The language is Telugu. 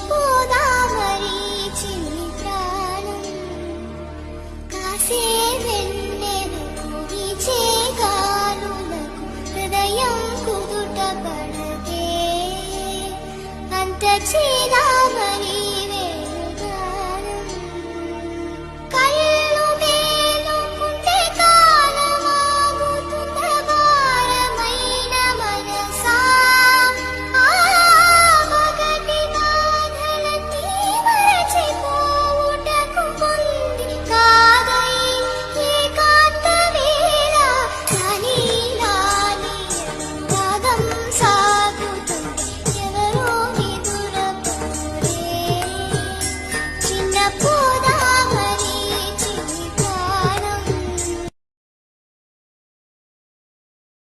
పోదామరి చిన్ని ప్రాణం కాసే వెన్నెలకు వీచే గాలులకు హృదయం కుదుట పడదే అంత చేదా